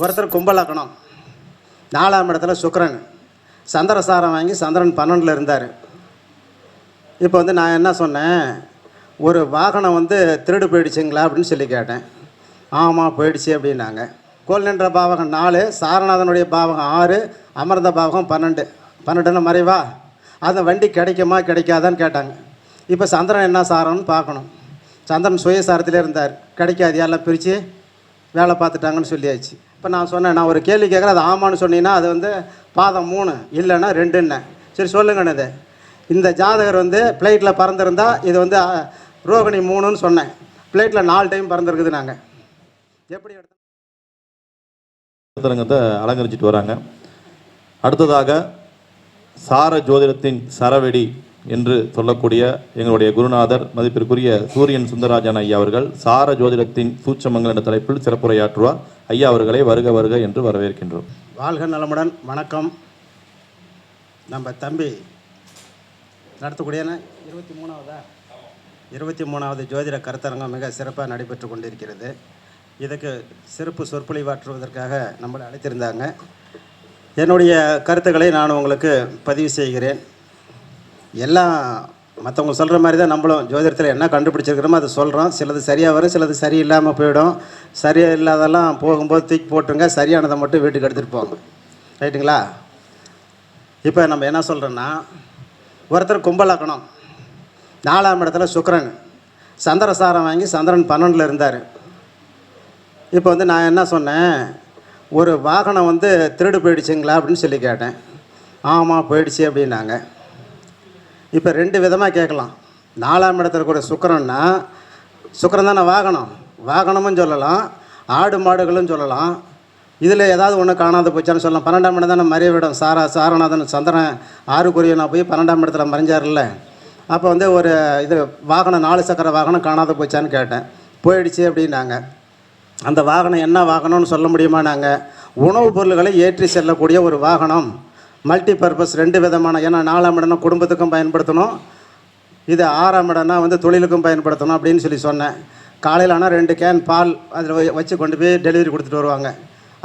ஒருத்தர் கும்பலக்கணம், 4ஆம் இடத்துல சுக்கிரன், சந்திரசாரம் வாங்கி சந்திரன் 12ல் இருந்தார். இப்போ வந்து நான் என்ன சொன்னேன், ஒரு வாகனம் வந்து திருடு போயிடுச்சுங்களா அப்படின்னு சொல்லி கேட்டேன். ஆமாம் போயிடுச்சு அப்படின்னாங்க. கோல் நின்ற பாவகம் 4, சாரநாதனுடைய பாவகம் 6, அமர்ந்த பாவகம் 12. 12ன்னு மறைவா, அந்த வண்டி கிடைக்குமா கிடைக்காதான்னு கேட்டாங்க. இப்போ சந்திரன் என்ன சாரம்னு பார்க்கணும். சந்திரன் சுயசாரத்திலே இருந்தார், கிடைக்காது, எல்லாம் பிரித்து வேலை பார்த்துட்டாங்கன்னு சொல்லியாச்சு. இப்போ நான் சொன்னேன், நான் ஒரு கேள்வி கேட்குறேன், அது ஆமான்னு சொன்னீங்கன்னா அது வந்து பாதம் 3, இல்லைன்னா 2ன்னு. சரி சொல்லுங்கன்னு. இது இந்த ஜாதகர் வந்து ஃப்ளைட்டில் பறந்துருந்தா இது வந்து ரோகிணி 3ன்னு சொன்னேன், ஃப்ளைட்டில் 4 டைம் பறந்துருக்குது. நாங்கள் எப்படி எடுத்தரங்கத்தை அலங்கரிச்சிட்டு வராங்க. அடுத்ததாக சார ஜோதிடத்தின் சரவெடி என்று சொல்லக்கூடிய எங்களுடைய குருநாதர் மதிப்பிற்குரிய சூரியன் சுந்தரராஜன் ஐயா அவர்கள் சார ஜோதிடத்தின் சூட்சமங்கள் என்ற தலைப்பில் சிறப்புரையாற்றுவார். ஐயா அவர்களை வருக வருக என்று வரவேற்கின்றோம். வாழ்க நலமுடன். வணக்கம். நம்ம தம்பி நடத்தக்கூடிய 23வது ஜோதிட கருத்தரங்கம் மிக சிறப்பாக நடைபெற்று கொண்டிருக்கிறது. இதுக்கு சிறப்பு சொற்பொழிவாற்றுவதற்காக நம்மளை அழைத்திருந்தாங்க. என்னுடைய கருத்துக்களை நான் உங்களுக்கு பதிவு செய்கிறேன். எல்லாம் மற்றவங்க சொல்கிற மாதிரி தான் நம்மளும் ஜோதிடத்தில் என்ன கண்டுபிடிச்சிருக்கிறோமோ அதை சொல்கிறோம். சிலது சரியாக வரும், சிலது சரியில்லாமல் போயிடும். சரியாக இல்லாதெல்லாம் போகும்போது தூக்கி போட்டுருங்க, சரியானதை மட்டும் வீட்டுக்கு எடுத்துகிட்டு போங்க. ரைட்டுங்களா? இப்போ நம்ம என்ன சொல்கிறோன்னா, ஒருத்தர் கும்பலக்கணம், 4ஆம் இடத்துல சுக்கிரன், சந்திரசாரம் வாங்கி சந்திரன் 12ல் இருந்தார். இப்போ வந்து நான் என்ன சொன்னேன், ஒரு வாகனம் வந்து திருடு போயிடுச்சுங்களா அப்படின்னு சொல்லி கேட்டேன். ஆமாம் போயிடுச்சு அப்படின்னாங்க. இப்போ 2 விதமாக கேட்கலாம். 4ஆம் இடத்துல கூட சுக்கிரன்னா, சுக்கிரன் தானே வாகனமும் சொல்லலாம், ஆடு மாடுகளும் சொல்லலாம். இதில் ஏதாவது ஒன்று காணாத போச்சான்னு சொல்லலாம். 12ஆம் இடம் தானே மறைவிடம். சாரநாதன் சந்திரன் 6 போய் 12ஆம் இடத்துல மறைஞ்சார்ல. அப்போ வந்து ஒரு இது வாகனம் 4 சக்கர வாகனம் காணாத போச்சான்னு கேட்டேன். போயிடுச்சு அப்படின்னாங்க. அந்த வாகனம் என்ன வாகனம்னு சொல்ல முடியுமா? நாங்கள் உணவுப் பொருள்களை ஏற்றி செல்லக்கூடிய ஒரு வாகனம், மல்டி பர்பஸ். 2 விதமான, ஏன்னா 4ஆம் இடம்னா குடும்பத்துக்கும் பயன்படுத்தணும், இது 6ஆம் இடம்னா வந்து தொழிலுக்கும் பயன்படுத்தணும் அப்படின்னு சொல்லி சொன்னேன். காலையில் ஆனால் 2 கேன் பால் அதில் வச்சு கொண்டு போய் டெலிவரி கொடுத்துட்டு வருவாங்க.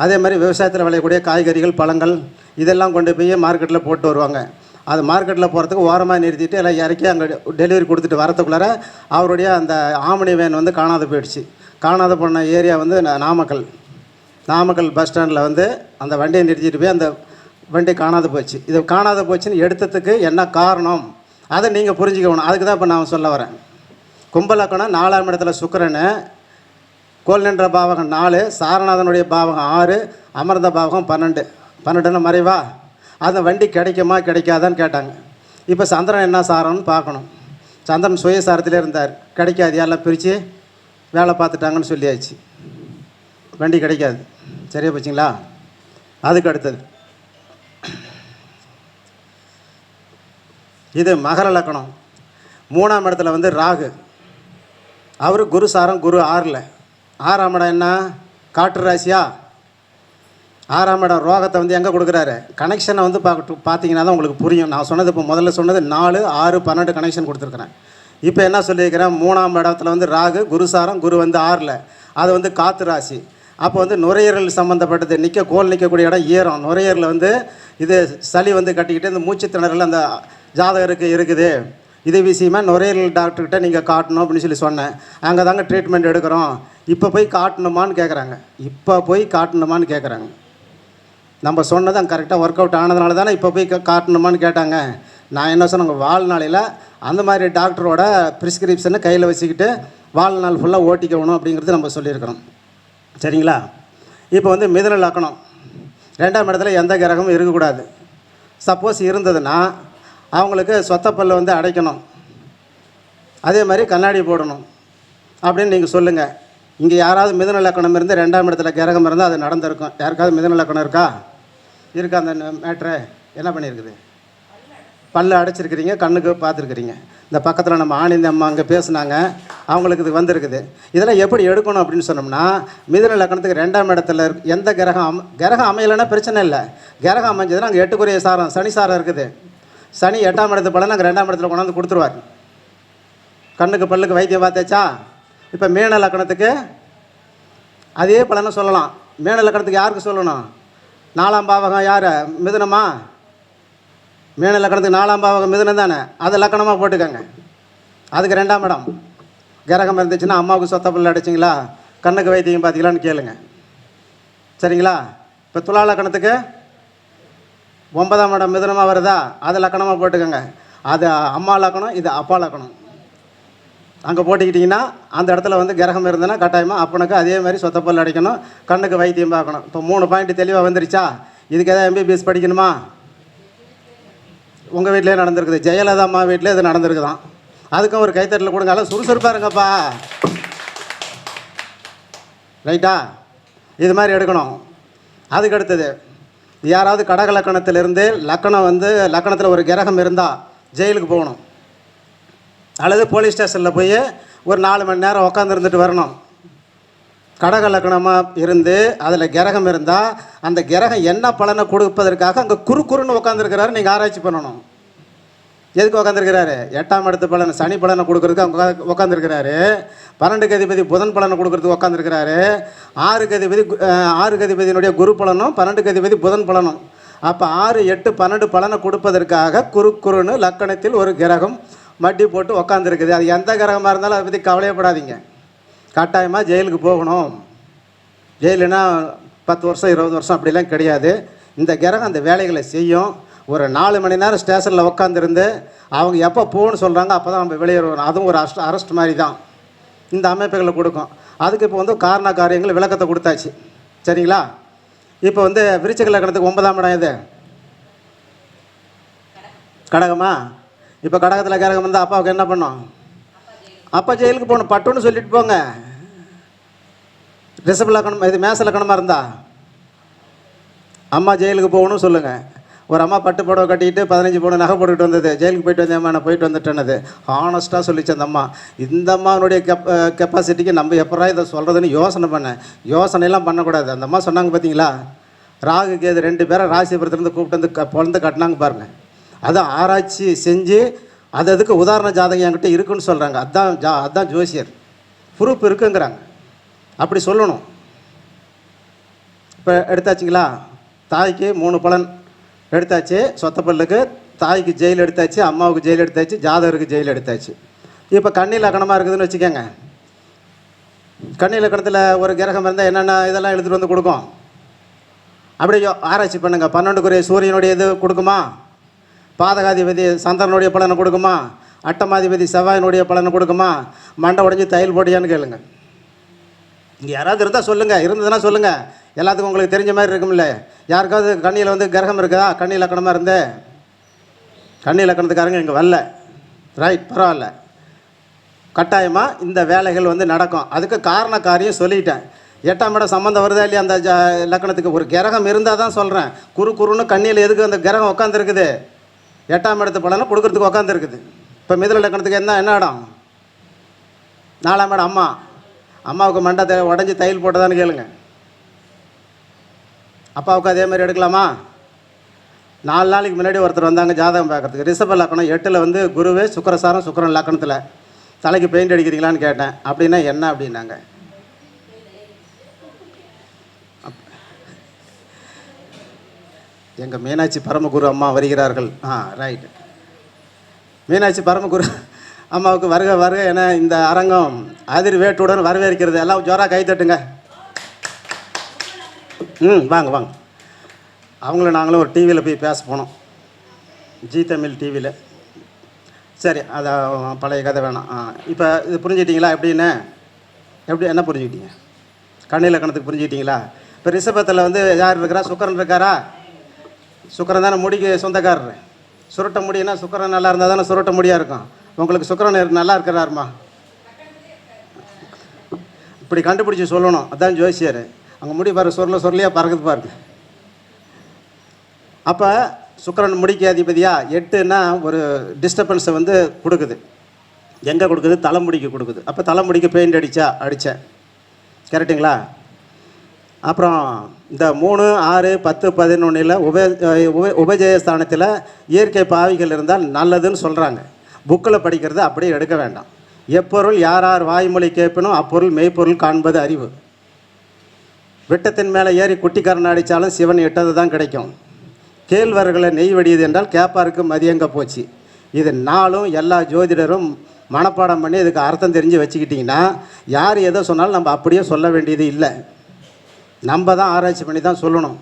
அதே மாதிரி விவசாயத்தில் விளையக்கூடிய காய்கறிகள், பழங்கள் இதெல்லாம் கொண்டு போய் மார்க்கெட்டில் போட்டு வருவாங்க. அது மார்க்கெட்டில் போகிறதுக்கு ஓரமாக நிறுத்திட்டு எல்லாம் இறக்கி அங்கே டெலிவரி கொடுத்துட்டு வரத்துக்குள்ளார அவருடைய அந்த ஆம்னி வேன் வந்து காணாத போயிடுச்சு. காணாத போன ஏரியா வந்து நாமக்கல் பஸ் ஸ்டாண்டில் வந்து அந்த வண்டியை நிறுத்திட்டு போய் அந்த வண்டி காணாத போச்சு. இது காணாத போச்சுன்னு எடுத்ததுக்கு என்ன காரணம், அதை நீங்கள் புரிஞ்சுக்கணும். அதுக்கு தான் இப்போ நான் சொல்ல வரேன். கும்பலக்கணம், 4ஆம் இடத்துல சுக்கிரன், கோல் நின்ற பாவகம் 4, சாரநாதனுடைய பாவகம் 6, அமர்ந்த பாவகம் 12. 12ன்னு மறைவா, அந்த வண்டி கிடைக்குமா கிடைக்காதான்னு கேட்டாங்க. இப்போ சந்திரன் என்ன சாரம்னு பார்க்கணும். சந்திரன் சுயசாரத்திலே இருந்தார், கிடைக்காது, எல்லாம் பிரித்து வேலை பார்த்துட்டாங்கன்னு சொல்லியாச்சு. வண்டி கிடைக்காது. சரியா போச்சுங்களா? அதுக்கு அடுத்தது இது மகர லக்கணம், 3ஆம் இடத்துல வந்து ராகு, அவர் குரு சாரம், குரு 6ல். 6ஆம் இடம் என்ன? காற்று ராசியா? 6ஆம் இடம் ரோகத்தை வந்து எங்கே கொடுக்குறாரு? கனெக்ஷனை வந்து பார்த்தீங்கன்னா தான் உங்களுக்கு புரியும். நான் சொன்னது இப்போ முதல்ல சொன்னது 4, 6, 12 கனெக்ஷன் கொடுத்துருக்குறேன். இப்போ என்ன சொல்லியிருக்கிறேன், 3ஆம் இடத்துல வந்து ராகு, குரு சாரம், குரு வந்து 6ல், அது வந்து காற்று ராசி. அப்போ வந்து நுரையீரல் சம்மந்தப்பட்டது. கோல் நிற்கக்கூடிய இடம் ஈரம். நுரையீரலில் வந்து இது சளி வந்து கட்டிக்கிட்டு இந்த மூச்சு திணறல் அந்த ஜாதகருக்கு இருக்குது. இது விஷயமா நுரையீரல் டாக்டர்கிட்ட நீங்கள் காட்டணும் அப்படின்னு சொல்லி சொன்னேன். அங்கே தாங்க ட்ரீட்மெண்ட் எடுக்கிறோம். இப்போ போய் காட்டணுமான்னு கேட்குறாங்க. நம்ம சொன்னதான் கரெக்டாக ஒர்க் அவுட் ஆனதுனால தானே இப்போ போய் காட்டணுமான்னு கேட்டாங்க. நான் என்ன சொன்னேங்க, வாழ்நாளையில் அந்த மாதிரி டாக்டரோட ப்ரிஸ்கிரிப்ஷனை கையில் வச்சுக்கிட்டு வாழ்நாள் ஃபுல்லாக ஓட்டிக்கணும் அப்படிங்கிறது நம்ம சொல்லியிருக்கிறோம். சரிங்களா? இப்போ வந்து மிதுன லக்கணம், 2ஆம் இடத்துல எந்த கிரகமும் இருக்கக்கூடாது. சப்போஸ் இருந்ததுன்னா அவங்களுக்கு சொத்தப்பல்ல வந்து அடைக்கணும், அதே மாதிரி கண்ணாடி போடணும் அப்படின்னு நீங்கள் சொல்லுங்கள். இங்கே யாராவது மிதுன லக்கணம் இருந்து 2ஆம் இடத்துல கிரகம் இருந்தால் அது நடந்திருக்கும். யாருக்காவது மிதுன லக்கணம் இருக்கா? அந்த மேட்ரு என்ன பண்ணியிருக்குது? பல்ல அடைச்சிருக்கிறீங்க, கண்ணுக்கு பார்த்துருக்குறீங்க. இந்த பக்கத்தில் நம்ம ஆனந்தி அம்மா அங்கே பேசுனாங்க, அவங்களுக்கு இது வந்திருக்குது. இதெல்லாம் எப்படி எடுக்கணும் அப்படின்னு சொன்னோம்னா, மிதுன லக்கணத்துக்கு 2ஆம் இடத்துல எந்த கிரகம் அமையலைன்னா பிரச்சனை இல்லை. கிரகம் அமைஞ்சதுன்னா அங்கே 8க்குரிய சாரம், சனி சாரம் இருக்குது. சனி 8ஆம் இடத்து பலன் அங்கே 2ஆம் இடத்துல கொண்டாந்து கொடுத்துருவார். கண்ணுக்கு பல்லுக்கு வைத்தியம் பார்த்தாச்சா? இப்போ மீன லக்கணத்துக்கு அதே பலனை சொல்லலாம். மீன லக்கணத்துக்கு யாருக்கு சொல்லணும்? 4ஆம் பாவகம் யார்? மிதுனமா? மீன லக்கணத்துக்கு 4ஆம் பாவகம் மிதுனம் தானே, அதை லக்கணமாக போட்டுக்கோங்க. அதுக்கு 2ஆம் இடம் கிரகம் இருந்துச்சுன்னா அம்மாவுக்கு சொத்த பிள்ளை அடிச்சிங்களா, கண்ணுக்கு வைத்தியம் பார்த்தீங்களான்னு கேளுங்க. சரிங்களா? இப்போ துலா லக்கணத்துக்கு 9ஆம் இடம் மிதுனமாக வருதா, அதை லக்கணமாக போட்டுக்கோங்க. அது அம்மா லக்கணம், இது அப்பா லக்கணம். அங்கே போட்டுக்கிட்டிங்கன்னா அந்த இடத்துல வந்து கிரகம் இருந்ததுன்னா கட்டாயமாக அப்பனுக்கு அதே மாதிரி சொத்தப்பல் அடிக்கணும், கண்ணுக்கு வைத்தியம் பார்க்கணும். இப்போ 3 பாயிண்ட் தெளிவாக வந்துருச்சா? இதுக்கு எதாவது MBBS படிக்கணுமா? உங்கள் வீட்டிலே நடந்திருக்குது, ஜெயலலிதா அம்மா வீட்டிலே இது நடந்திருக்குதான். அதுக்கும் ஒரு கைத்தட்டல் கொடுங்க, எல்லாம் சுறுசுறுப்பாக இருங்கப்பா. ரைட்டா? இது மாதிரி எடுக்கணும். அதுக்கு அடுத்தது யாராவது கடக லக்கணத்திலிருந்து லக்கணம் வந்து லக்கணத்தில் ஒரு கிரகம் இருந்தால் ஜெயிலுக்கு போகணும், அல்லது போலீஸ் ஸ்டேஷனில் போய் ஒரு 4 மணி நேரம் உட்காந்துருந்துட்டு வரணும். கடக லக்கணமாக இருந்து அதில் கிரகம் இருந்தால் அந்த கிரகம் என்ன பலனை கொடுப்பதற்காக அங்கே குறுன்னு உட்காந்துருக்கிறாரு, நீங்கள் ஆராய்ச்சி பண்ணணும். எதுக்கு உட்காந்துருக்கிறாரு? 8ஆம் இடத்து பலன் சனி பலனை கொடுக்குறதுக்கு அவங்க உட்காந்துருக்கிறாரு. 12க்கு அதிபதி புதன் பலனை கொடுக்குறதுக்கு உட்காந்துருக்கிறாரு. 6க்கு அதிபதியினுடைய குரு பலனும் 12க்கு அதிபதி புதன் பலனும். அப்போ 6, 8, 12 பலனை கொடுப்பதற்காக குறுன்னு லக்கணத்தில் ஒரு கிரகம் மட்டி போட்டு உக்காந்துருக்குது. அது எந்த கிரகமாக இருந்தாலும் அதை பற்றி கவலையப்படாதீங்க. கட்டாயமாக ஜெயிலுக்கு போகணும். ஜெயிலுனா 10 வருஷம் 20 வருஷம் அப்படிலாம் கிடையாது. இந்த கிரகம் அந்த வேலைகளை செய்யும். ஒரு 4 மணி நேரம் ஸ்டேஷனில் உட்காந்துருந்து அவங்க எப்போ போகணும்னு சொல்கிறாங்க அப்போ தான் நம்ம வெளியேறணும். அதுவும் ஒரு அரெஸ்ட் மாதிரி தான் இந்த அமைப்புகளை கொடுக்கும். அதுக்கு இப்போ வந்து காரண காரியங்கள் விளக்கத்தை கொடுத்தாச்சு. சரிங்களா? இப்போ வந்து விருச்சிக லக்கணத்துக்கு 9ஆம் இடம் இது கடகமா? இப்போ கடகத்தில் கிரகம் வந்து அப்பாவுக்கு என்ன பண்ணோம்? அப்பா ஜெயிலுக்கு போகணும், பட்டுன்னு சொல்லிட்டு போங்க. ரிஷப லக்கணம் இது மேச லக்கணமாக இருந்தா அம்மா ஜெயிலுக்கு போகணும்னு சொல்லுங்கள். ஒரு அம்மா பட்டு புடவை கட்டிக்கிட்டு 15 பவுன் நகை போட்டுக்கிட்டு வந்தது, ஜெயிலுக்கு போயிட்டு வந்தேம்மா நான் போயிட்டு வந்துட்டேன்னது ஹானஸ்ட்டாக சொல்லிச்சு அந்த அம்மா. இந்த அம்மாவுடைய கெப்பாசிட்டிக்கு நம்ம எப்படா இதை சொல்கிறதுன்னு யோசனை பண்ணேன். யோசனையெல்லாம் பண்ணக்கூடாது. அந்த அம்மா சொன்னாங்க பார்த்தீங்களா, ராகு கேது 2 பேரை ராசிபுரத்துலேருந்து கூப்பிட்டு வந்து பொழந்து கட்டினாங்க பாருங்கள். அதை ஆராய்ச்சி செஞ்சு அதுக்கு உதாரண ஜாதகம் என்கிட்ட இருக்குன்னு சொல்கிறாங்க. அதுதான் ஜோசியர், ப்ரூஃப் இருக்குங்கிறாங்க. அப்படி சொல்லணும். இப்போ எடுத்தாச்சுங்களா? தாய்க்கு 3 பலன் எடுத்தாச்சு. சொத்தப்பல்லுக்கு தாய்க்கு ஜெயில் எடுத்தாச்சு, அம்மாவுக்கு ஜெயில் எடுத்தாச்சு, ஜாதகருக்கு ஜெயில் எடுத்தாச்சு. இப்போ கன்னி லக்கணமாக இருக்குதுன்னு வச்சுக்கோங்க. கன்னி லக்கணத்தில் ஒரு கிரகம் இருந்தால் என்னென்ன இதெல்லாம் எடுத்துகிட்டு வந்து கொடுக்கும். அப்படியே ஆராய்ச்சி பண்ணுங்க. 12க்குரிய சூரியனுடைய இது கொடுக்குமா? பாதகாதிபதி சந்திரனுடைய பலனை கொடுக்குமா? அட்டமாதிபதி செவ்வாயினுடைய பலனை கொடுக்குமா? மண்டை உடஞ்சி தையல் போட்டியான்னு கேளுங்க. இங்கே யாராவது இருந்தால் சொல்லுங்கள், இருந்ததுன்னா சொல்லுங்கள். எல்லாத்துக்கும் உங்களுக்கு தெரிஞ்ச மாதிரி இருக்கும்ல. யாருக்காவது கண்ணியில் வந்து கிரகம் இருக்குதா? கன்னி லக்கணமாக இருந்து கன்னி லக்கணத்துக்காரங்க இங்கே வரல, ரைட், பரவாயில்ல. கட்டாயமாக இந்த வேலைகள் வந்து நடக்கும். அதுக்கு காரண காரியம் சொல்லிட்டேன். 8ஆம் இடம் சம்மந்தம் வருதா இல்லையா? அந்த லக்கணத்துக்கு ஒரு கிரகம் இருந்தால் தான் சொல்கிறேன். குறுன்னு கண்ணியில் எதுக்கு அந்த கிரகம் உட்காந்துருக்குது? 8ஆம் இடத்து பலனை கொடுக்கறதுக்கு உட்காந்துருக்குது. இப்போ மிதுன லக்கணத்துக்கு என்ன இடம்? 4ஆம் இடம் அம்மா. அம்மாவுக்கு மண்டை உடஞ்சி தையல் போட்டதான்னு கேளுங்க. அப்பாவுக்கு அதே மாதிரி எடுக்கலாமா? 4 நாளைக்கு முன்னாடி ஒருத்தர் வந்தாங்க ஜாதகம் பார்க்குறதுக்கு. ரிஷப லக்கணம் 8ல் வந்து குருவே சுக்கரசாரம் சுக்கரன் லக்கணத்தில் தலைக்கு பெயிண்ட் அடிக்கிறீங்களான்னு கேட்டேன். அப்படின்னா என்ன அப்படின்னாங்க. எங்கள் மீனாட்சி பரமகுரு அம்மா வருகிறார்கள். ரைட்டு. மீனாட்சி பரமகுரு அம்மாவுக்கு வருக வருக என இந்த அரங்கம் அதிர்வேட்டுடன் வரவேற்கிறது. எல்லாம் ஜோராக கை தட்டுங்க. வாங்க வாங்க. அவங்கள நாங்களும் ஒரு டிவியில் போய் பேச போனோம், ஜி தமிழ் டிவியில். சரி, அதை பழைய கதை வேணாம். இப்போ இது புரிஞ்சுக்கிட்டீங்களா? எப்படின்னு என்ன புரிஞ்சுக்கிட்டீங்க? கன்னி லக்கணத்துக்கு புரிஞ்சுக்கிட்டீங்களா? இப்போ ரிஷபத்தில் வந்து யார் இருக்கிறா? சுக்கரன் இருக்காரா? சுக்கரன் தானே முடிக்கு சொந்தக்காரர். சுருட்ட முடியுன்னா சுக்கரன் நல்லா இருந்தால் தானே சுருட்ட முடியாக இருக்கும். உங்களுக்கு சுக்கரன் நல்லா இருக்கிறாருமா? இப்படி கண்டுபிடிச்சி சொல்லணும். அதான் ஜோசியர். அங்கே முடி பாரு சொர்லையாக பறக்குது பாருங்க. அப்போ சுக்கரன் முடிக்கு அதிபதியா? 8ன்னா ஒரு டிஸ்டர்பன்ஸை வந்து கொடுக்குது. எங்கே கொடுக்குது? தலைமுடிக்கு கொடுக்குது. அப்போ தலைமுடிக்கு பெயிண்ட் அடித்தேன். கரெக்டுங்களா? அப்புறம் இந்த 3, 6, 10, 11 உபஜயஸ்தானத்தில் இயற்கை பாவிகள் இருந்தால் நல்லதுன்னு சொல்கிறாங்க. புக்கில் படிக்கிறது அப்படியே எடுக்க வேண்டாம். எப்பொருள் யார் வாய்மொழி கேட்பினும் அப்பொருள் மெய்ப்பொருள் காண்பது அறிவு. வெட்டத்தின் மேலே ஏறி குட்டிக்காரன் அடித்தாலும் சிவன் எட்டது தான் கிடைக்கும். கேழ்வர்களை நெய் வடியுது என்றால் கேப்பாருக்கு மதியங்க போச்சு. இது நாளும் எல்லா ஜோதிடரும் மனப்பாடம் பண்ணி இதுக்கு அர்த்தம் தெரிஞ்சு வச்சுக்கிட்டிங்கன்னா யார் எதோ சொன்னாலும் நம்ம அப்படியே சொல்ல வேண்டியது இல்லை. நம்ம தான் ஆராய்ச்சி பண்ணி தான் சொல்லணும்.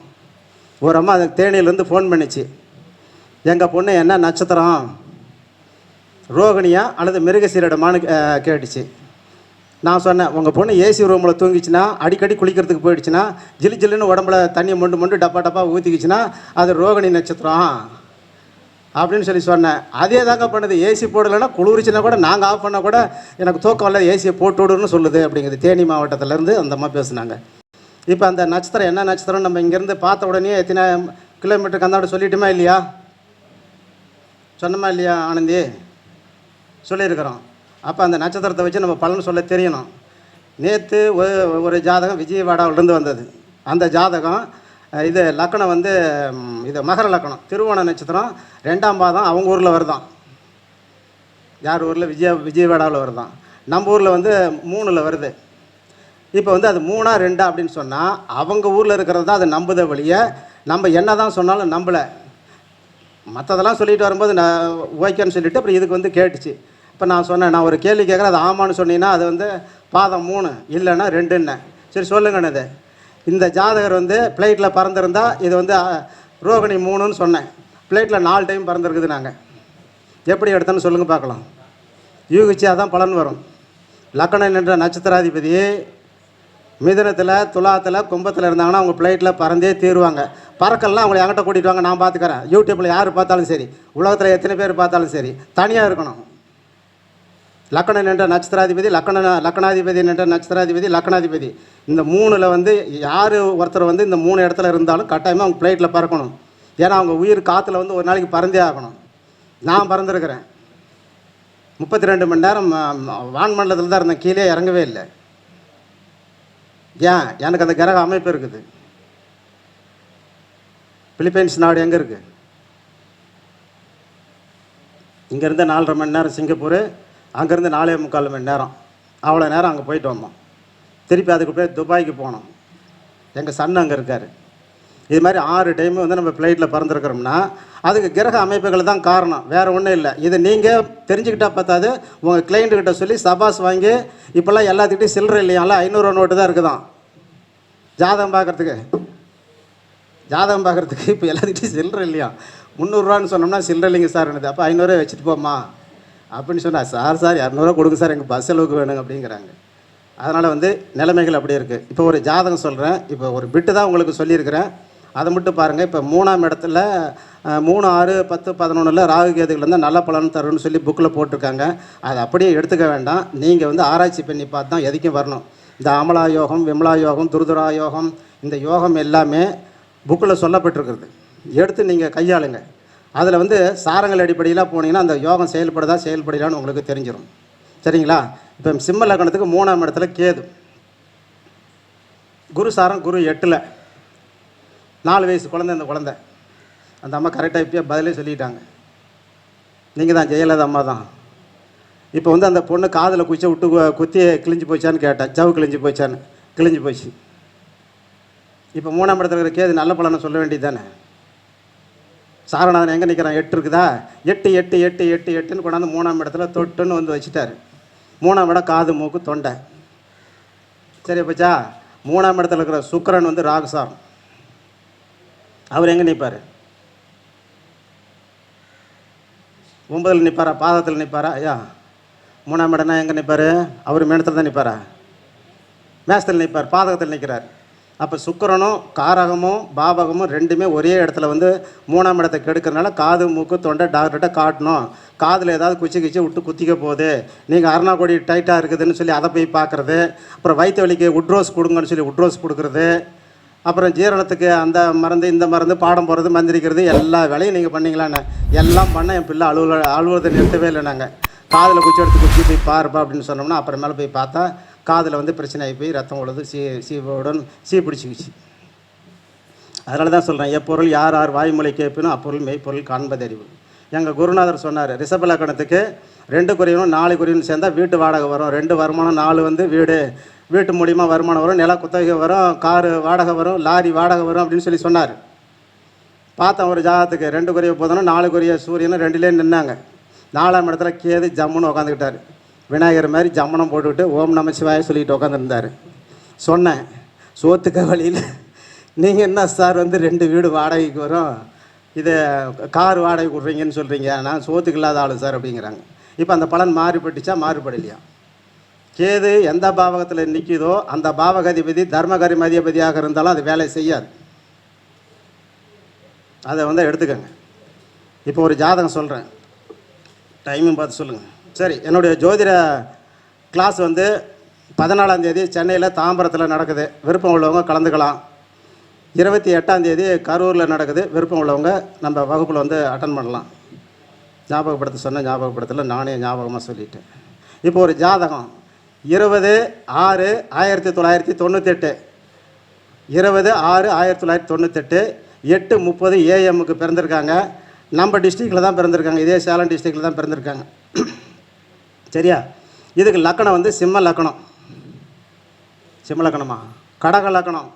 ஒரு அம்மா அதுக்கு தேனியிலேருந்து ஃபோன் பண்ணிச்சு, எங்கள் பொண்ணு என்ன நட்சத்திரம், ரோகிணியா அல்லது மிருகசீரிடமானு கேட்டுச்சு. நான் சொன்னேன், உங்கள் பொண்ணு ஏசி ரூமில் தூங்கிச்சுன்னா, அடிக்கடி குளிக்கிறதுக்கு போயிடுச்சுன்னா, ஜிலு ஜில்லுன்னு உடம்புல தண்ணியை மொண்டு டப்பா டப்பா ஊற்றிக்கிச்சுன்னா அது ரோகிணி நட்சத்திரம் அப்படின்னு சொல்லி சொன்னேன். அதே தாங்க பண்ணுது. ஏசி போடலைன்னா குளிர்ச்சின்னா கூட நாங்கள் ஆஃப் பண்ணால் கூட எனக்கு தூக்கம் இல்லை, ஏசியை போட்டு விடுன்னு சொல்லுது அப்படிங்குது. தேனி மாவட்டத்திலேருந்து அந்த அம்மா பேசுனாங்க. இப்போ அந்த நட்சத்திரம் என்ன நட்சத்திரம் நம்ம இங்கேருந்து பார்த்த உடனே எத்தனை கிலோமீட்டருக்கு அந்தாண்ட சொல்லிட்டுமா இல்லையா? சொன்னமா இல்லையா ஆனந்தி? சொல்லியிருக்கிறோம். அப்போ அந்த நட்சத்திரத்தை வச்சு நம்ம பலன் சொல்ல தெரியணும். நேற்று ஒரு ஜாதகம் விஜயவாடாவிலேருந்து வந்தது. அந்த ஜாதகம் இது லக்கணம் வந்து இது மகர லக்கணம், திருவோண நட்சத்திரம் 2ஆம் பாதம் அவங்க ஊரில் வருதான். யார் ஊரில்? விஜயவாடாவில் வருதான். நம்ம ஊரில் வந்து 3ல் வருது. இப்போ வந்து அது 3ஆ 2ஆ அப்படின்னு சொன்னால் அவங்க ஊரில் இருக்கிறது தான் அது நம்புதை வழிய நம்ம என்ன தான் சொன்னாலும் நம்பலை. மற்றதெல்லாம் சொல்லிட்டு வரும்போது நான் ஓகேன்னு சொல்லிவிட்டு அப்புறம் இதுக்கு வந்து கேட்டுச்சு. இப்போ நான் சொன்னேன், நான் ஒரு கேள்வி கேட்குறேன், அது ஆமான்னு சொன்னீங்கன்னா அது வந்து பாதம் 3 இல்லைன்னா 2ன்னு. சரி சொல்லுங்கண்ணது. இந்த ஜாதகர் வந்து ஃப்ளைட்டில் பறந்துருந்தா இது வந்து ரோகிணி 3ன்னு சொன்னேன். ஃப்ளைட்டில் 4 டைம் பறந்துருக்குது. நாங்கள் எப்படி எடுத்தோன்னு சொல்லுங்கள் பார்க்கலாம். யூகிச்சா தான் பலன் வரும். லக்கணம் என்ற நட்சத்திராதிபதி மிதுனத்தில், துலாத்தில், கும்பத்தில் இருந்தாங்கன்னா அவங்க ஃப்ளைட்டில் பறந்தே தீருவாங்க. பறக்கலாம் அவங்களை என்கிட்ட கூட்டிகிட்டு வாங்க, நான் பார்த்துக்கிறேன். யூடியூப்பில் யார் பார்த்தாலும் சரி, உலகத்தில் எத்தனை பேர் பார்த்தாலும் சரி, தனியாக இருக்கணும். லக்கணம் என்ற நட்சத்திராதிபதி, லக்கணாதிபதி என்ற நட்சத்திராதிபதி, லக்கணாதிபதி, இந்த 3ல் வந்து யார் ஒருத்தர் வந்து இந்த 3 இடத்துல இருந்தாலும் கட்டாயமாக அவங்க ஃப்ளைட்டில் பறக்கணும். ஏன்னா அவங்க உயிர் காற்றுல வந்து ஒரு நாளைக்கு பறந்தே ஆகணும். நான் பறந்துருக்கிறேன். 32 மணி நேரம் வான்மண்டலத்தில் தான் இருந்தேன், கீழே இறங்கவே இல்லை. ஏன்? எனக்கு அந்த கிரக அமைப்பு இருக்குது. பிலிப்பைன்ஸ் நாடு எங்கே இருக்குது? இங்கேருந்து 4.5 மணி நேரம் சிங்கப்பூர், அங்கேருந்து 4.25 மணி நேரம். அவ்வளோ நேரம் அங்கே போயிட்டு வந்தோம். திருப்பி அதுக்கு போய் துபாய்க்கு போனோம். எங்கள் சன் அங்கே இருக்கார். இது மாதிரி 6 டைம் வந்து நம்ம ஃப்ளைட்டில் பறந்துருக்கிறோம்னா அதுக்கு கிரக அமைப்புகள் தான் காரணம், வேறு ஒன்றும் இல்லை. இதை நீங்கள் தெரிஞ்சுக்கிட்டால் பார்த்தாது உங்கள் கிளைண்ட்டுக்கிட்ட சொல்லி சபாஸ் வாங்கி. இப்போல்லாம் எல்லாத்துக்கிட்டையும் சில்லறை இல்லையால 500 நோட்டு தான் இருக்குதான் ஜாதகம் பார்க்குறதுக்கு. இப்போ எல்லாத்துக்கிட்டையும் சில்லறை இல்லையா? 300ரூவான்னு சொன்னோம்னா சில்லறை இல்லைங்க சார் என்னது. அப்போ 500 வச்சுட்டு போமா அப்படின்னு சொன்னால், சார் 200 கொடுங்க சார், எங்கள் பஸ் செலவுக்கு வேணுங்க அப்படிங்கிறாங்க. அதனால் வந்து நிலைமைகள் அப்படி இருக்குது. இப்போ ஒரு ஜாதகம் சொல்கிறேன், இப்போ ஒரு பிட்டு தான் உங்களுக்கு சொல்லியிருக்கிறேன், அதை மட்டும் பாருங்கள். இப்போ 3ஆம் இடத்துல 3, 6, 10, 11 ராகு கேதுகள் இருந்தால் நல்ல பலன் தரும்னு சொல்லி புக்கில் போட்டிருக்காங்க. அதை அப்படியே எடுத்துக்க வேண்டாம். நீங்கள் வந்து ஆராய்ச்சி பண்ணி பார்த்து தான் எதுக்கும் வரணும். இந்த அமலா யோகம், விமலா யோகம், துருதுரா யோகம், இந்த யோகம் எல்லாமே புக்கில் சொல்லப்பட்டிருக்கிறது. எடுத்து நீங்கள் கையாளுங்க. அதில் வந்து சாரங்கள் அடிப்படையில் போனீங்கன்னா அந்த யோகம் செயல்படலான்னு உங்களுக்கு தெரிஞ்சிடும். சரிங்களா? இப்போ சிம்ம லக்னத்துக்கு 3ஆம் இடத்துல கேது, குரு சாரம், குரு 8ல், 4 வயசு குழந்தை. அந்த குழந்தை அந்த அம்மா கரெக்டாக இப்போயே பதிலே சொல்லிட்டாங்க. நீங்கள் தான் ஜெயலலிதா அம்மா தான். இப்போ வந்து அந்த பொண்ணு காதில் குத்தி கிழிஞ்சு போச்சான்னு கேட்டேன். ஜவு கிழிஞ்சு போச்சு. இப்போ 3ஆம் இடத்துல இருக்கிற கேது நல்ல பலனை சொல்ல வேண்டியது தானே. சாரநாதன் எங்கே நிற்கிறான்? 8 இருக்குதா? 8 கொண்டாந்து 3ஆம் இடத்துல தொட்டுன்னு வந்து வச்சுட்டாரு. 3ஆம் இடம் காது, மூக்கு, தொண்டை. சரி போச்சா? 3ஆம் இடத்துல இருக்கிற சுக்கிரன் வந்து ராகுசாரம். அவர் எங்கே நிற்பார்? 9ல் நிற்பாரா? பாதத்தில் நிற்பாரா? ஐயா 3ஆம் இடம்னா எங்கே நிற்பார்? அவர் மேனத்தில் தான் நிற்பாரா? மேசத்தில் நிற்பார், பாதகத்தில் நிற்கிறார். அப்போ சுக்கிரனும் காரகமும் பாவகமும் ரெண்டுமே ஒரே இடத்துல வந்து 3ஆம் இடத்தை கெடுக்கிறதுனால காது, மூக்கு, தொண்டை டாக்டர்கிட்ட காட்டணும். காதில் ஏதாவது குச்சி விட்டு குத்திக்க போகுது, நீங்கள் அருணாக்கொடி டைட்டாக இருக்குதுன்னு சொல்லி அதை போய் பார்க்குறது. அப்புறம் வயிற்று வலிக்கு உட்ரோஸ் கொடுங்கன்னு சொல்லி உட்ரோஸ் கொடுக்குறது. அப்புறம் ஜீரணத்துக்கு அந்த மருந்து இந்த மருந்து, பாடம் போடுறது, மந்திரிக்கிறது, எல்லா வேலையும் நீங்கள் பண்ணிங்களான்னு. எல்லாம் பண்ண என் பிள்ளை அழுவதை நிறுத்தவே இல்லை. நாங்கள் காதில் குச்சி எடுத்து போய் பாருப்பா அப்படின்னு சொன்னோம்னா அப்புறமேலே போய் பார்த்தா காதில் வந்து பிரச்சனை ஆகி போய் ரத்தம் உழுது சீ பிடிச்சிக்கிச்சு. அதனால தான் சொல்கிறேன், எப்பொருள் யார் வாய்மொழி கேட்பினும் அப்பொருள் மெய்ப்பொருள் காண்பது அறிவு. எங்கள் குருநாதர் சொன்னார், ரிஷப லக்கணத்துக்கு 2 குறியனும் 4 குறியனும் சேர்ந்தால் வீட்டு வாடகை வரும், 2 வருமானம் 4 வந்து வீட்டு மூலிமா வருமானம் வரும், நில குத்தகை வரும், காரு வாடகை வரும், லாரி வாடகை வரும் அப்படின்னு சொல்லி சொன்னார். பார்த்தேன் ஒரு ஜாதகத்துக்கு 2 குறிய போதனும் 4 குறிய சூரியனும் 2லேயே நின்னாங்க. 4ஆம் இடத்துல கேது ஜம்முன்னு உட்காந்துக்கிட்டார். விநாயகர் மாதிரி ஜம்மனம் போட்டுக்கிட்டு ஓம் நம சிவாய சொல்லிக்கிட்டு உட்காந்துருந்தார். சொன்னேன், சோத்துக்க வழியில் நீங்கள் என்ன சார் வந்து 2 வீடு வாடகைக்கு வரும், இதை கார் வாடகை கொடுறீங்கன்னு சொல்கிறீங்க, நான் சோத்துக்கு இல்லாத ஆளு சார் அப்படிங்கிறாங்க. இப்போ அந்த பலன் மாறுபட்டுச்சா மாறுபடலையா? கேது எந்த பாவகத்தில் நிற்கிதோ அந்த பாவகாதிபதி தர்மகரிம அதிபதியாக இருந்தாலும் அது வேலை செய்யாது. அதை வந்து எடுத்துக்கோங்க. இப்போ ஒரு ஜாதகம் சொல்கிறேன், டைமும் பார்த்து சொல்லுங்கள். சரி, என்னுடைய ஜோதிட கிளாஸ் வந்து 14ஆம் தேதி சென்னையில் தாம்பரத்தில் நடக்குது. விருப்பம் உள்ளவங்க கலந்துக்கலாம். 28ஆம் தேதி கரூரில் நடக்குது. விருப்பம் உள்ளவங்க நம்ம வகுப்பில் வந்து அட்டன் பண்ணலாம். ஞாபகப்படுத்த சொன்ன ஞாபகப்படுத்தல, நானே ஞாபகமாக சொல்லிட்டேன். இப்போ ஒரு ஜாதகம் 20/6/1998 20/6/1998 8:30 AM பிறந்திருக்காங்க. நம்ம டிஸ்ட்ரிக்டில் தான் பிறந்திருக்காங்க, இதே சேலம் டிஸ்ட்ரிக்டில் தான் பிறந்திருக்காங்க. சரியா? இதுக்கு லக்கணம் வந்து சிம்ம லக்கணம். சிம்ம லக்கணமா? கடக லக்கணம்.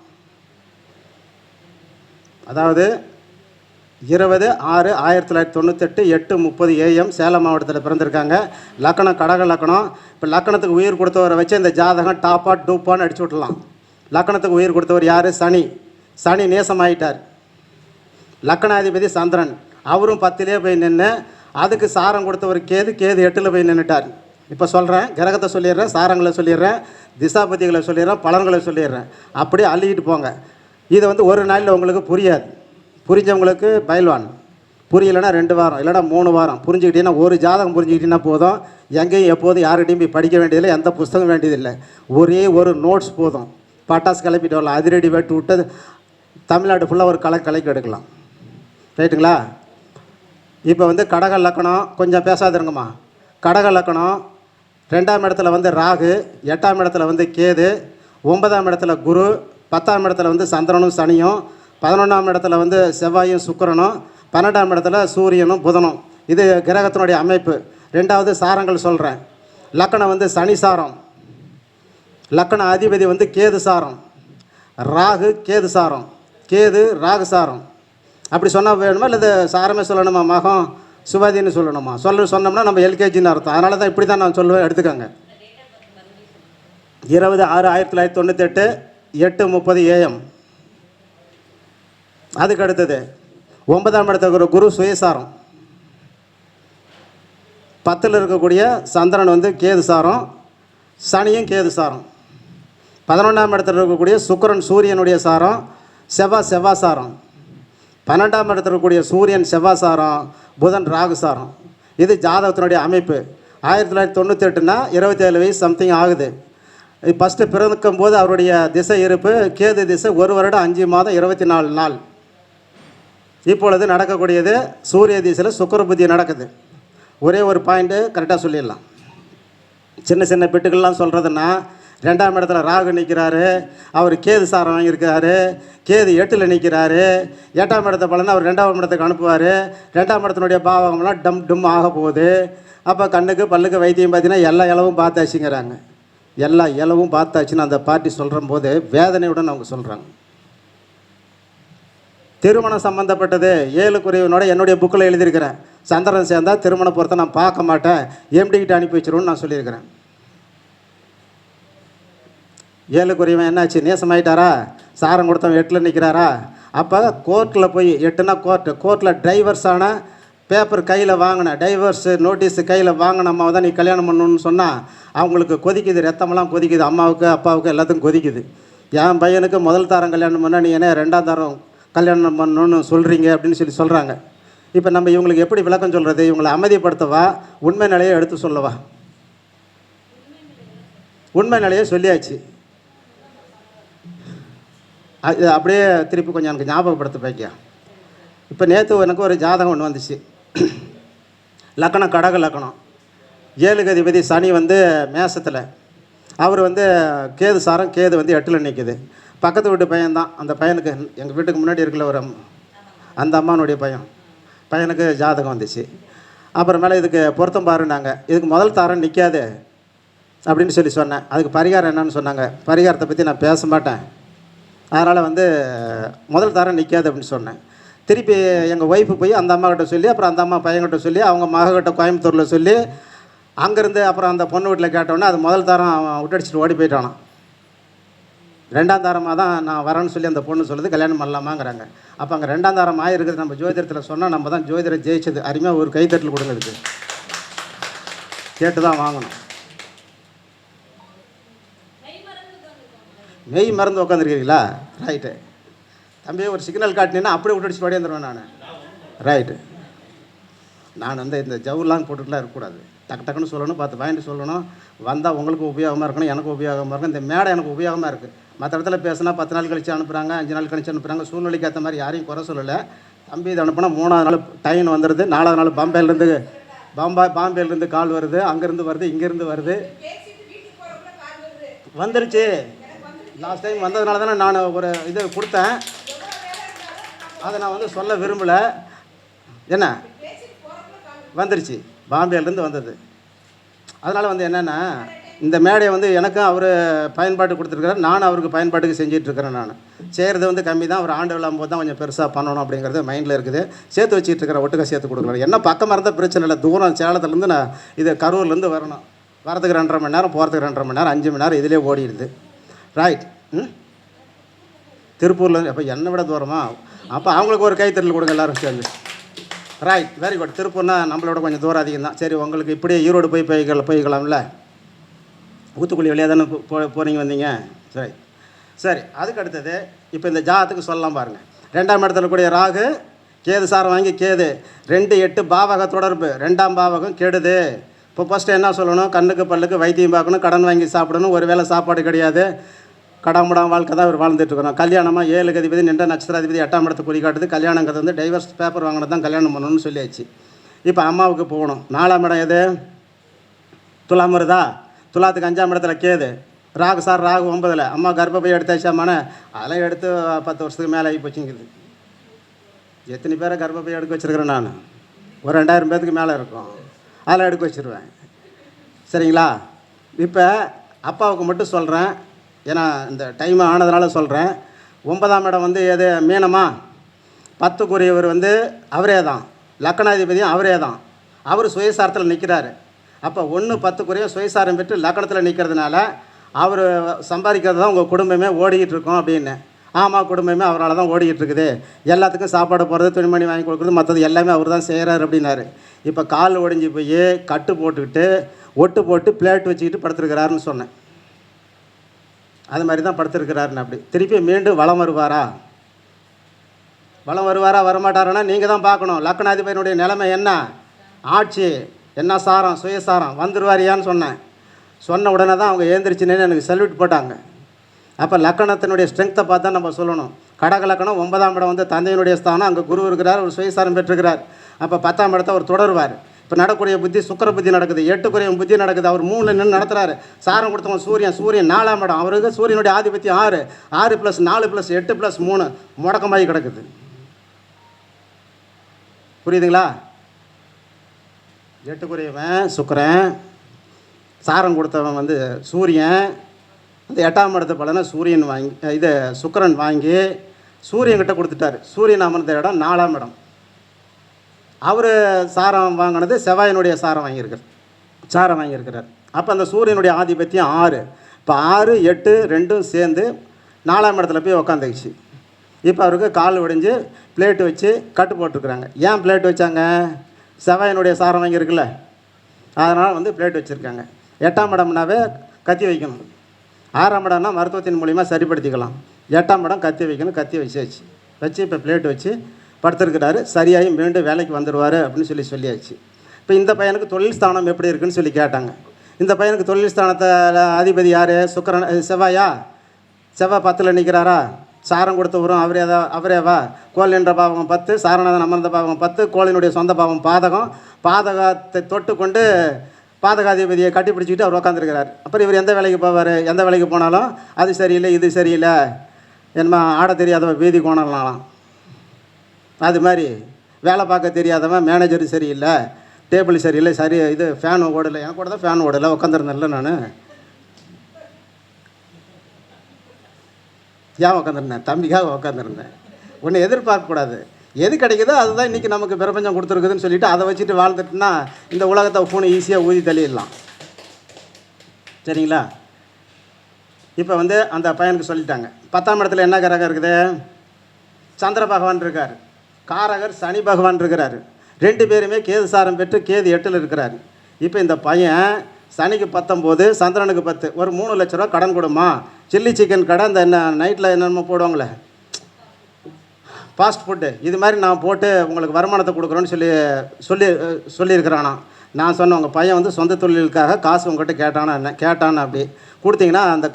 அதாவது 20/6/1998 8:30 AM சேலம் மாவட்டத்தில் பிறந்திருக்காங்க. லக்கணம் கடக லக்கணம். இப்போ லக்கணத்துக்கு உயிர் கொடுத்தவரை வச்சு இந்த ஜாதகம் டாப்பா டூப்பான்னு அடிச்சு விட்டுலாம். லக்கணத்துக்கு உயிர் கொடுத்தவர் யார்? சனி. சனி நேசமாயிட்டார். லக்கணாதிபதி சந்திரன், அவரும் 10லே போய் நின்று அதுக்கு சாரம் கொடுத்தவர் கேது. கேது 8ல் போய் நின்றுட்டார். இப்போ சொல்கிறேன், கிரகத்தை சொல்லிடுறேன், சாரங்களை சொல்லிடுறேன், திசாபதிகளை சொல்லிடுறேன், பலன்களை சொல்லிடுறேன். அப்படியே அள்ளிக்கிட்டு போங்க. இதை வந்து ஒரு நாளில் உங்களுக்கு புரியாது. புரிஞ்சவங்களுக்கு பயில்வான், புரியலைன்னா 2 வாரம் இல்லைனா 3 வாரம் புரிஞ்சுக்கிட்டீங்கன்னா, ஒரு ஜாதகம் புரிஞ்சுக்கிட்டீங்கன்னா போதும். எங்கேயும் எப்போதும் யார்கிட்டையும் போய் படிக்க வேண்டியதில்லை, எந்த புஸ்தகம் வேண்டியதில்லை. ஒரே ஒரு நோட்ஸ் போதும். பட்டாசு கிளப்பிட்டு வரலாம், அதிரடி வெட்டு விட்டு தமிழ்நாடு ஃபுல்லாக ஒரு கலைக்கு எடுக்கலாம். ரைட்டுங்களா? இப்போ வந்து கடக லக்கணம், கொஞ்சம் பேசாதிருங்கம்மா. கடக லக்கணம் 2ஆம் இடத்துல வந்து ராகு, 8ஆம் இடத்துல வந்து கேது, 9ஆம் இடத்துல குரு, 10ஆம் இடத்துல வந்து சந்திரனும் சனியும், 11ஆம் இடத்துல வந்து செவ்வாயும் சுக்கிரனும், 12ஆம் இடத்துல சூரியனும் புதனும். இது கிரகத்தினுடைய அமைப்பு. 2வது சாரங்கள் சொல்கிறேன். லக்கணம் வந்து சனி சாரம், லக்கண அதிபதி வந்து கேது சாரம், ராகு கேது சாரம், கேது ராகு சாரம். அப்படி சொன்னால் வேணுமா இல்லை சாரமே சொல்லணுமா? மகம் சுவாதின்னு சொல்லணுமா? சொன்னோம்னா நம்ம எல்கேஜின்னு அர்த்தம். அதனால தான் இப்படி தான் நான் சொல்லுவேன், எடுத்துக்கோங்க. 20/6/1998 8:30 AM. அதுக்கு அடுத்தது 9ஆம் இடத்துல குரு சுயசாரம், 10ல் இருக்கக்கூடிய சந்திரன் வந்து கேது சாரம், சனியும் கேது சாரம். 11ஆம் இடத்துல இருக்கக்கூடிய சுக்கிரன் சூரியனுடைய சாரம், செவ்வாய் சாரம். 12ஆம் இடத்துல இருக்கக்கூடிய சூரியன் செவ்வாய் சாரம், புதன் ராகு சாரம். இது ஜாதகத்தினுடைய அமைப்பு. 1998னா 27 வயசு சம்திங் ஆகுது. ஃபஸ்ட்டு பிறக்கும் போது அவருடைய திசை இருப்பு கேது திசை 1 வருடம் 5 மாதம் 24 நாள். இப்பொழுது நடக்கக்கூடியது சூரிய திசையில் சுக்கிர புத்தி நடக்குது. ஒரே ஒரு பாயிண்ட்டு கரெக்டாக சொல்லிடலாம். சின்ன சின்ன பிட்டுக்கள்லாம் சொல்கிறதுன்னா, 2ஆம் இடத்துல ராகு நிற்கிறாரு, அவர் கேது சாரம் வாங்கியிருக்காரு, கேது 8ல் நிற்கிறாரு. 8ஆம் இடத்த பலனை அவர் 2ஆம் இடத்துக்கு அனுப்புவார். 2ஆம் இடத்தினுடைய பாவகம்லாம் டும் ஆக போகுது. அப்போ கண்ணுக்கு பல்லுக்கு வைத்தியம் பார்த்தீங்கன்னா எல்லா இலவும் பார்த்தாச்சுங்கிறாங்க. எல்லா இலவும் பார்த்தாச்சுன்னு அந்த பார்ட்டி சொல்கிற போது வேதனையுடன் அவங்க சொல்கிறாங்க. திருமணம் சம்மந்தப்பட்டது 7 குறைவனோட என்னுடைய புக்கில் எழுதியிருக்கிறேன். சந்திரன் சேர்ந்தால் திருமண பொறுத்த நான் பார்க்க மாட்டேன், எம்டிக்கிட்ட அனுப்பி வச்சிருவோன்னு நான் சொல்லியிருக்கிறேன். 7 குறைவன் என்னாச்சு? நேசமாயிட்டாரா? சாரம் கொடுத்தவன் 8ல் நிற்கிறாரா? அப்போ கோர்ட்டில் போய் 8னா கோர்ட்டில் டைவர்ஸான பேப்பர் கையில் வாங்கின, டைவர்ஸ் நோட்டீஸு கையில் வாங்கின அம்மாவை தான் நீ கல்யாணம் பண்ணணுன்னு சொன்னால் அவங்களுக்கு கொதிக்குது, ரத்தமெல்லாம் கொதிக்குது. அம்மாவுக்கு அப்பாவுக்கு எல்லாத்துக்கும் கொதிக்குது. என் பையனுக்கு முதல் தாரம் கல்யாணம் பண்ணால் நீ என்ன 2ஆம் தாரம் கல்யாணம் பண்ணணுன்னு சொல்கிறீங்க அப்படின்னு சொல்கிறாங்க. இப்போ நம்ம இவங்களுக்கு எப்படி விளக்கம் சொல்கிறது? இவங்களை அமைதிப்படுத்தவா, உண்மை நிலையை எடுத்து சொல்லவா? உண்மை நிலையை சொல்லியாச்சு. அது அப்படியே திருப்பி கொஞ்சம் எனக்கு ஞாபகப்படுத்த வைக்கியா. இப்போ நேற்று எனக்கு ஒரு ஜாதகம் ஒன்று வந்துச்சு. லக்கணம் கடக லக்கணம். 7க்கு அதிபதி சனி வந்து மேசத்தில், அவர் வந்து கேது சாரம், கேது வந்து 8ல் நிற்குது. பக்கத்து வீட்டு பையன்தான் அந்த பையனுக்கு, எங்கள் வீட்டுக்கு முன்னாடி இருக்கல ஒரு அந்த அம்மானுடைய பையன். பையனுக்கு ஜாதகம் வந்துச்சு. அப்புறமேலே இதுக்கு பொருத்தம் பாருன்னாங்க. இதுக்கு முதல் தாரம் நிற்காது அப்படின்னு சொல்லி சொன்னேன். அதுக்கு பரிகாரம் என்னன்னு சொன்னாங்க. பரிகாரத்தை பற்றி நான் பேச மாட்டேன், அதனால் வந்து முதல் தாரம் நிற்காது அப்படின்னு சொன்னேன். திருப்பி எங்கள் ஒய்ஃபு போய் அந்த அம்மாக்கிட்ட சொல்லி, அப்புறம் அந்த அம்மா பையன்கிட்ட சொல்லி, அவங்க மகக்கிட்ட கோயம்புத்தூரில் சொல்லி, அங்கேருந்து அப்புறம் அந்த பொண்ணு வீட்டில் கேட்டோன்னே அது முதல் தாரம் அவன் விட்டடிச்சிட்டு ஓடி போயிட்டானான். 2ஆம் தாரமாக தான் நான் வரேன்னு சொல்லி அந்த பொண்ணு சொல்லுது, கல்யாணம் பண்ணலாமாங்கிறாங்க. அப்போ அங்கே 2ஆம் தாரம் ஆகிருக்குது. நம்ம ஜோதிடத்தில் சொன்னால் நம்ம தான் ஜோதிடரை ஜெயிச்சது. அருமையாக ஒரு கைத்தட்டல் கொடுங்க. இதுக்கு கேட்டு தான் வாங்கணும். மெய் மறந்து உட்காந்துருக்கீங்களா? ரைட்டு தம்பி, ஒரு சிக்னல் காட்டினீங்கன்னா அப்படியே விட்டுடிச்சு ஓடி வந்துடுவேன் நான். ரைட்டு, நான் வந்து இந்த ஜவுலாம் போட்டுட்டுலாம் இருக்கக்கூடாது. டக்கு டக்குன்னு சொல்லணும், பார்த்து வாங்கிட்டு சொல்லணும். வந்தால் உங்களுக்கு உபயோகமாக இருக்கணும், எனக்கு உபயோகமாக இருக்கணும். இந்த மேடை எனக்கு உபயோகமாக இருக்குது. மற்ற இடத்துல பேசுனா 10 நாள் கழிச்சு அனுப்புகிறாங்க, 5 நாள் கழிச்சு அனுப்புகிறாங்க. சூழ்நிலைக்கு ஏற்ற மாதிரி யாரையும் குறை சொல்லலை. தம்பி இது அனுப்புனா 3ஆவது நாள் டைன் வந்துடுது, 4ஆவது நாள் பாம்பேலேருந்து கால் வருது, அங்கேருந்து வருது, இங்கேருந்து வருது, வந்துருச்சு. லாஸ்ட் டைம் வந்ததுனால தானே நான் ஒரு இது கொடுத்தேன், அதை நான் வந்து சொல்ல விரும்பலை. என்ன வந்துருச்சு, பாம்பேலேருந்து வந்தது. அதனால் வந்து என்னென்னா, இந்த மேடையை வந்து எனக்கும் அவர் பயன்பாட்டு கொடுத்துருக்காரு, நானும் அவருக்கு பயன்பாட்டுக்கு செஞ்சிட்ருக்கிறேன். நான் செய்கிறது வந்து கம்மி தான், ஒரு ஆண்டு விழாம் போது தான் கொஞ்சம் பெருசாக பண்ணணும் அப்படிங்கிறது மைண்டில் இருக்குது. சேர்த்து வச்சுட்டு இருக்கிற, ஒட்டுக்க சேர்த்து கொடுக்கணும். என்ன பக்கமாக இருந்தால் பிரச்சனை இல்லை. தூரம் சேலத்துலேருந்து நான் இது கரூர்லேருந்து வரணும், வரதுக்கு 2.5 மணி நேரம், போகிறதுக்கு 2.5 மணி நேரம், 5 மணி நேரம் இதிலே ஓடிடுது. ரைட். திருப்பூரில் அப்போ என்னை விட தூரமா? அப்போ அவங்களுக்கு ஒரு கைத்தறல் கொடுங்க எல்லோரும் சேர்ந்து. Right, very good. திருப்பூர்னா நம்மளோட கொஞ்சம் தூரம் அதிகம் தான். சரி, உங்களுக்கு இப்படியே ஈரோடு போய்க்கலாம்ல, ஊத்துக்குழி வழியாக தானே போகிறீங்க வந்தீங்க. சரி சரி, அதுக்கு அடுத்தது இப்போ இந்த ஜாதத்துக்கு சொல்லலாம் பாருங்கள். 2ஆம் இடத்துல கூடிய ராகு கேது சாரம் வாங்கி கேது 2-8 பாவக தொடர்பு, 2ஆம் பாவகம் கெடுது. இப்போ ஃபஸ்ட்டு என்ன சொல்லணும்? கண்ணுக்கு பல்லுக்கு வைத்தியம் பார்க்கணும், கடன் வாங்கி சாப்பிடணும், ஒரு வேளை சாப்பாடு கிடையாது, கடாமுடாம் வாழ்க்கை தான் இவர் வாழ்ந்துட்டுருக்கணும். கல்யாணமாக 7 அதிபதி நின்ற நட்சத்திராதிபதி 8ஆம் இடத்தை குறிக்காட்டுது. கல்யாணங்கிறது வந்து டைவர்ஸ் பேப்பர் வாங்கினது தான் கல்யாணம் பண்ணணும்னு சொல்லியாச்சு. இப்போ அம்மாவுக்கு போகணும். 4ஆம் இடம் எது? துலாம் வருதா? துலாத்துக்கு 5ஆம் இடத்துல கேது, ராகு 9ல். அம்மா கர்ப்பப்பை எடுத்தாச்சாமான, அதெல்லாம் எடுத்து 10 வருஷத்துக்கு மேலே ஆகி போச்சுங்குது. எத்தனை பேரை கர்ப்பப்பை எடுக்க வச்சுருக்கிறேன் நான்? ஒரு 2000 பேர்த்துக்கு மேலே இருக்கும், அதெல்லாம் எடுக்க வச்சுருவேன். சரிங்களா? இப்போ அப்பாவுக்கு மட்டும் சொல்கிறேன், ஏன்னா இந்த டைம் ஆனதுனால சொல்கிறேன். 9ஆம் இடம் வந்து எது? மீனமா? 10க்குரியவர் வந்து அவரே தான், லக்கணாதிபதியும் அவரே தான். அவர் சுயசாரத்தில் நிற்கிறாரு. அப்போ 1-10க்குரிய சுயசாரம் பெற்று லக்கணத்தில் நிற்கிறதுனால அவர் சம்பாதிக்கிறது தான் உங்கள் குடும்பமே ஓடிக்கிட்டு இருக்கோம் அப்படின்னு. ஆமாம், குடும்பமே அவரால் தான் ஓடிக்கிட்டு இருக்குது. எல்லாத்துக்கும் சாப்பாடு போடுறது, துணிமணி வாங்கி கொடுக்குறது, மற்றது எல்லாமே அவர் தான் செய்கிறாரு அப்படின்னாரு. இப்போ கால் ஒடிஞ்சு போய் கட்டு போட்டுக்கிட்டு ஒட்டு போட்டு பிளேட் வச்சுக்கிட்டு படுத்துருக்கிறாருன்னு சொன்னேன். அது மாதிரி தான் படுத்துருக்கிறாருன்னு. அப்படி திருப்பி மீண்டும் வளம் வருவாரா வரமாட்டாரான்னா நீங்கள் தான் பார்க்கணும். லக்கணாதிபதியினுடைய நிலைமை என்ன, ஆட்சி என்ன, சாரம் சுயசாரம் வந்துடுவாரியான்னு சொன்னேன். சொன்ன உடனே தான் அவங்க ஏந்திரிச்சுன்னு எனக்கு சல்யூட் போட்டாங்க. அப்போ லக்கணத்தினுடைய ஸ்ட்ரென்த்தை பார்த்தா நம்ம சொல்லணும். கடக லக்கணம் 9ஆம் இடம் வந்து தந்தையினுடைய ஸ்தானம், அங்கே குரு இருக்கிறார், ஒரு சுயசாரம் பெற்றுக்கிறார். அப்போ 10ஆம் இடத்தை அவர் தொடருவார். இப்போ நடக்கூடிய புத்தி சுக்கிர புத்தி நடக்குது, 8க்குரிய புத்தி நடக்குது, அவர் 3ல் நின்று நடத்துகிறாரு. சாரம் கொடுத்தவங்க சூரியன் 4ஆம் இடம், அவருக்கு சூரியனுடைய ஆதிபத்தியம் 6 + 4 + 8 + 3 முடக்கமாகி கிடக்குது. புரியுதுங்களா? 8க்குரியவன் சுக்கிரன், சாரம் கொடுத்தவன் வந்து சூரியன். அந்த 8ஆம் இடத்து பலனை சூரியன் வாங்கி இது சுக்கிரன் வாங்கி சூரியன்கிட்ட கொடுத்துட்டார். சூரியன் அமர்ந்த இடம் 4ஆம் இடம். அவர் சாரம் வாங்கினது செவ்வாயினுடைய சாரம் வாங்கியிருக்கிறார். அப்போ அந்த சூரியனுடைய ஆதிபத்தியம் 6. இப்போ 6, 8 ரெண்டும் சேர்ந்து 4ஆம் இடத்துல போய் உக்காந்துக்குச்சு. இப்போ அவருக்கு கால் ஒடிஞ்சு பிளேட்டு வச்சு கட்டு போட்டிருக்குறாங்க. ஏன் பிளேட் வச்சாங்க? செவ்வாயினுடைய சாரம் வாங்கியிருக்குல்ல, அதனால் வந்து பிளேட் வச்சுருக்காங்க. 8ஆம் இடம்னாவே கத்தி வைக்கணும், 6ஆம் இடம்னா மருத்துவத்தின் மூலிமா சரிப்படுத்திக்கலாம். 8ஆம் இடம் கத்தி வைக்கணும், கத்தி வச்சு இப்போ பிளேட் வச்சு படுத்துருக்கிறாரு. சரியாகி மீண்டும் வேலைக்கு வந்துடுவார் அப்படின்னு சொல்லியாச்சு. இப்போ இந்த பையனுக்கு தொழில் ஸ்தானம் எப்படி இருக்குன்னு சொல்லி கேட்டாங்க. இந்த பையனுக்கு தொழில் ஸ்தானத்தில் அதிபதி யார்? சுக்கிரன், செவ்வாயா? செவ்வாய் 10ல் நிற்கிறாரா? சாரம் கொடுத்த உரம் அவரேவா? கோல் என்ற பாவகம் 10, சாரநாதன் அமர்ந்த பாவகம் 10, கோளினுடைய சொந்த பாவம் பாதகம். பாதகத்தை தொட்டு கொண்டு பாதகாதிபதியை கட்டி பிடிச்சிக்கிட்டு அவர் உட்காந்துருக்கிறார். அப்புறம் இவர் எந்த வேலைக்கு போவார்? எந்த வேலைக்கு போனாலும் அது சரியில்லை, இது சரியில்லை, என்னமா ஆட தெரியாதவ வீதி கோணலாம். அது மாதிரி வேலை பார்க்க தெரியாதவன், மேனேஜர் சரியில்லை, டேபிள் சரியில்லை, சரி இது ஃபேன் ஓடலை, எனக்கு கூட தான் ஃபேன் ஓடலை, உட்காந்துருந்தேன்ல நான். ஏன் உட்காந்துருந்தேன்? தம்பிக்காக உட்காந்துருந்தேன். ஒன்று எதிர்பார்க்கக்கூடாது. எது கிடைக்குதோ அதுதான் இன்றைக்கி நமக்கு பிரபஞ்சம் கொடுத்துருக்குதுன்னு சொல்லிவிட்டு அதை வச்சுட்டு வாழ்ந்துட்டுனா இந்த உலகத்தை பூனை ஈஸியாக ஊதி தள்ளிடலாம். சரிங்களா? இப்போ வந்து அந்த பையனுக்கு சொல்லிட்டாங்க. 10ஆம் இடத்துல என்ன கிரகம் இருக்குது? சந்திர பகவான் இருக்கார். காரகர் சனி பகவான் இருக்கிறார். 2 பேருமே கேது சாரம் பெற்று கேது 8ல் இருக்கிறார். இப்போ இந்த பையன் சனிக்கு 19, சந்திரனுக்கு 10, ஒரு 3 லட்ச ரூபா கடன் கொடுமா. சில்லி சிக்கன் கடை இந்த நைட்டில் என்னென்னமோ போடுவாங்களே ஃபாஸ்ட் ஃபுட்டு, இது மாதிரி நான் போட்டு உங்களுக்கு வருமானத்தை கொடுக்குறோன்னு சொல்லியிருக்கிறானா. நான் சொன்னேன், உங்கள் பையன் வந்து சொந்த தொழிலுக்காக காசு உங்கள்கிட்ட கேட்டானா அப்படி கொடுத்தீங்கன்னா அந்த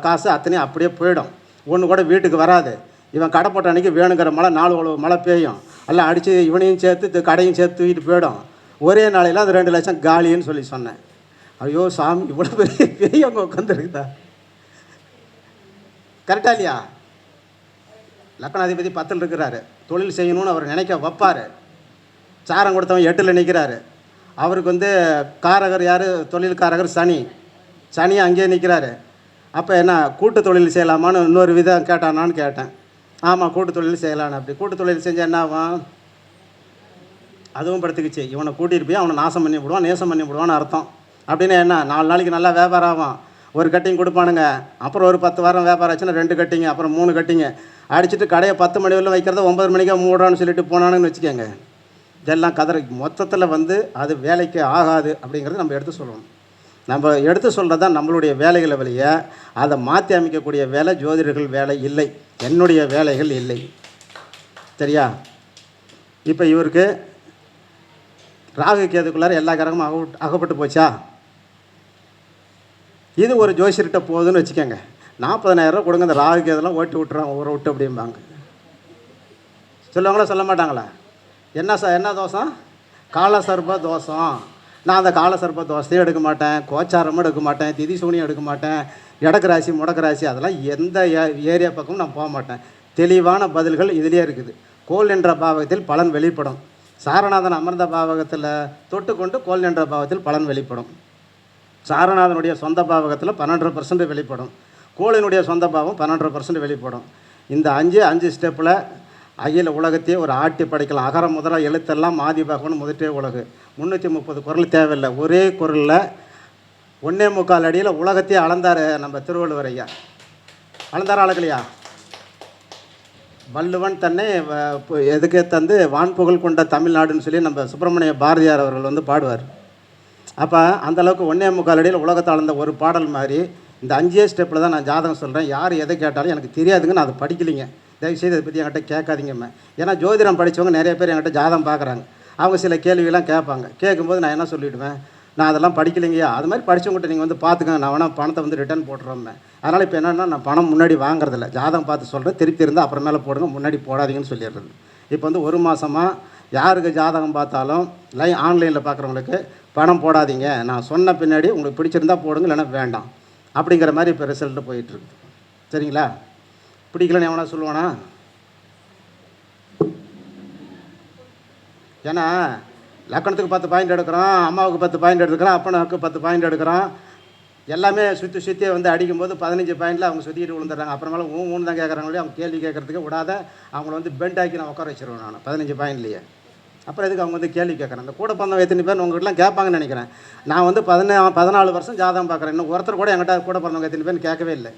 காசு அத்தனையும் அப்படியே போயிடும், ஒன்று கூட வீட்டுக்கு வராது. இவன் கடை போட்ட அன்றைக்கி வேணுங்கிற மழை 4 மழை பெய்யும், எல்லாம் அடித்து இவனையும் சேர்த்து கடையும் சேர்த்து தூக்கிட்டு போயிடும். ஒரே நாளையில் அது 2 லட்சம் காலின்னு சொன்னேன். ஐயோ சாமி, இவ்வளோ பெரிய பேய் அங்கே உட்காந்துருக்குதா? கரெக்டா இல்லையா? லக்னாதிபதி 10ல் இருக்கிறாரு. தொழில் செய்யணும்னு அவர் நினைக்க வைப்பார். சாரம் கொடுத்தவன் 8ல் நிற்கிறாரு. அவருக்கு வந்து காரகர் யார்? தொழில்காரகர் சனி. சனியை அங்கேயே நிற்கிறாரு. அப்போ என்ன கூட்டு தொழில் செய்யலாமான்னு இன்னொரு விதம் கேட்டானான்னு கேட்டேன். ஆமாம், கூட்டு தொழில் செய்யலான்னு. அப்படி கூட்டு தொழில் செஞ்சால் என்ன ஆகும்? அதுவும் படுத்துக்குச்சு. இவனை கூட்டிகிட்டு போய் அவனை நாசம் பண்ணி விடுவான், நேசம் பண்ணி விடுவான்னு அர்த்தம். அப்படின்னு என்ன, 4 நாளைக்கு நல்லா வியாபாரம் ஆகும். ஒரு கட்டிங் கொடுப்பானுங்க. அப்புறம் ஒரு 10 வாரம் வியாபாரம் ஆச்சுன்னா 2 கட்டிங்க, அப்புறம் 3 கட்டிங்க அடிச்சுட்டு கடையை 10 மணி வரலும் வைக்கிறத 9 மணிக்காக மூடுறான்னு சொல்லிட்டு போனானுன்னு வச்சுக்கோங்க. இதெல்லாம் கதற மொத்தத்தில் வந்து அது வேலைக்கு ஆகாது அப்படிங்கிறது நம்ம எடுத்து சொல்லணும். நம்ம எடுத்து சொல்கிறது தான் நம்மளுடைய வேலைகளை வழியை. அதை மாற்றி அமைக்கக்கூடிய வேலை ஜோதிடர்கள் வேலை இல்லை, என்னுடைய வேலைகள் இல்லை. சரியா? இப்போ இவருக்கு ராகு கேதுக்குள்ளார எல்லா கிரகமும் அகப்பட்டு போச்சா? இது ஒரு ஜோசியர்கிட்ட போகுதுன்னு வச்சுக்கோங்க. 40,000 ரூபா கொடுங்க, இந்த ராகு கேதெல்லாம் ஓட்டி விட்டுறான், ஊரை விட்டு அப்படிம்பாங்க. சொல்லுவாங்களா சொல்ல மாட்டாங்களா? என்ன தோஷம்? காலசர்ப தோஷம். நான் அந்த காலசர்ப தோஷத்தையும் எடுக்க மாட்டேன், கோச்சாரமும் எடுக்க மாட்டேன், திதி சூனியும் எடுக்க மாட்டேன், எடக்கு ராசி முடக்கு ராசி அதெல்லாம் எந்த ஏரியா பக்கமும் நான் போக மாட்டேன். தெளிவான பதில்கள் இதிலே இருக்குது. கோல் என்ற பாவகத்தில் பலன் வெளிப்படும். சாரநாதன் அமர்ந்த பாவகத்தில் தொட்டுக்கொண்டு கோல் என்ற பாவத்தில் பலன் வெளிப்படும். சாரநாதனுடைய சொந்த பாவகத்தில் 12% வெளிப்படும். கோளினுடைய சொந்த பாவம் 12% வெளிப்படும். இந்த 5 ஸ்டெப்பில் அகில உலகத்தையே ஒரு ஆட்டி படைக்கலாம். அகர முதல எழுத்தெல்லாம் ஆதி பகவன் முதற்றே உலகு. 330 குரல் தேவையில்லை. ஒரே குரலில் 1.25 அடியில் உலகத்தையே அளந்தார் நம்ம திருவள்ளுவர் ஐயா. அளந்தாரா அளக்கலையா? வள்ளுவன் தன்னை எதுக்கே தந்து வான்புகழ் கொண்ட தமிழ்நாடுன்னு சொல்லி நம்ம சுப்பிரமணிய பாரதியார் அவர்கள் வந்து பாடுவார். அப்போ அந்தளவுக்கு 1.25 அடியில் உலகத்தை அளந்த ஒரு பாடல் மாதிரி இந்த 5 ஸ்டெப்பில் தான் நான் ஜாதகம் சொல்கிறேன். யார் எதை கேட்டாலும் எனக்கு தெரியாதுங்க, நான் அதை படிக்கலைங்க, தயவுசெய்து அதை பற்றி என்கிட்ட கேட்காதீங்கம்மா. ஏன்னா ஜோதிடம் படித்தவங்க நிறைய பேர் என்கிட்ட ஜாதகம் பார்க்குறாங்க. அவங்க சில கேள்வியெல்லாம் கேட்பாங்க. கேட்கும்போது நான் என்ன சொல்லிவிடுவேன், நான் அதெல்லாம் படிக்கலைங்கய்யா. அது மாதிரி படித்தவங்ககிட்ட நீங்கள் வந்து பார்த்துக்கங்க, நான் வேணால் பணத்தை வந்து ரிட்டர்ன் போட்டுறோம்மே. அதனால் இப்போ என்னென்னா நான் பணம் முன்னாடி வாங்குறதில்ல, ஜாதகம் பார்த்து சொல்கிறேன், திருப்பி இருந்தால் அப்புறமேலே போடுங்க, முன்னாடி போடாதீங்கன்னு சொல்லிடுறது. இப்போ வந்து 1 மாதமாக யாருக்கு ஜாதகம் பார்த்தாலும் ஆன்லைனில் பார்க்குறவங்களுக்கு பணம் போடாதீங்க, நான் சொன்ன பின்னாடி உங்களுக்கு பிடிச்சிருந்தா போடுங்க, இல்லைன்னா வேண்டாம் அப்படிங்கிற மாதிரி இப்போ ரிசல்ட்டு போயிட்டுருக்கு. சரிங்களா? பிடிக்கலன்னு எவனா சொல்லுவானா? ஏன்னா லக்கணத்துக்கு 10 பாயிண்ட் எடுக்கிறோம், அம்மாவுக்கு 10 பாயிண்ட் எடுத்துக்கிறோம், அப்பனுக்கு 10 பாயிண்ட் எடுக்கிறோம். எல்லாமே சுற்றியே வந்து அடிக்கும்போது 15 பாயிண்டில் அவங்க சுற்றிட்டு விழுந்துடுறாங்க. அப்புறமேல ஊன்னு தான் கேட்குறாங்களே, அவங்க கேள்வி கேட்குறதுக்கு விடாத அவங்கள வந்து பெண்ட் ஆக்கி நான் உட்கார வச்சிருவேன் நான் 15 பாயிண்ட்லேயே. அப்புறம் எதுக்கு அவங்க வந்து கேள்வி கேட்குறேன்? அந்த கூட பிறந்தவங்க எத்தனை பேர் உங்கள்கிட்டலாம் கேட்பாங்கன்னு நினைக்கிறேன். நான் வந்து 14 வருஷம் ஜாதகம் பார்க்குறேன், இன்னும் ஒருத்தர் கூட என்கிட்ட கூட பிறந்தவங்க எத்தனை பேர்னு கேட்கவே இல்லை.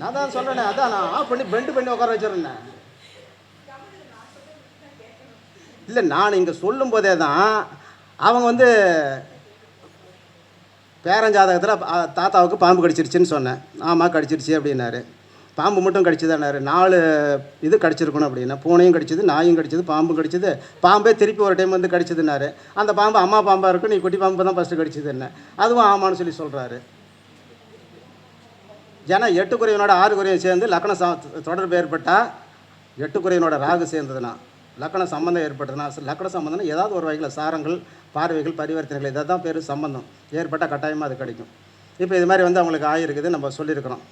நான் தான் சொல்கிறேனே, அதான் நான் ஆஃப் பண்ணி பெண்டு பண்ணி உட்கார வச்சிருந்தேன். இல்லை, நான் இங்கே சொல்லும் போதே தான் அவங்க வந்து பேரஞ்சாதகத்தில் தாத்தாவுக்கு பாம்பு கடிச்சிருச்சுன்னு சொன்னேன். ஆமாம் கடிச்சிருச்சு அப்படின்னாரு. பாம்பு மட்டும் கடிச்சுதானாரு, 4 இது கடிச்சிருக்கணும் அப்படின்னா, பூனையும் கடிச்சிது, நாயும் கடிச்சிது, பாம்பும் கடிச்சிது, பாம்பே திருப்பி ஒரு டைம் வந்து கடிச்சிதுன்னாரு. அந்த பாம்பு அம்மா பாம்பாக இருக்கும், நீ குட்டி பாம்பு தான் ஃபஸ்ட்டு கடிச்சிது என்ன, அதுவும் ஆமான்னு சொல்லி சொல்கிறாரு. ஏன்னா 8 குறைவனோட 6 குறையும் சேர்ந்து லக்கண தொடர்பு ஏற்பட்டால், 8 குறைவனோட ராகு சேர்ந்ததுன்னா லக்கண சம்பந்தம் ஏற்பட்டதுன்னா, லக்கண சம்பந்தம்னா ஏதாவது ஒரு வகையில் சாரங்கள், பார்வைகள், பரிவர்த்தனைகள், இதை தான் பேர் சம்பந்தம் ஏற்பட்டால் கட்டாயமாக அது கிடைக்கும். இப்போ இது மாதிரி வந்து அவங்களுக்கு ஆகிருக்குது, நம்ம சொல்லியிருக்கிறோம்.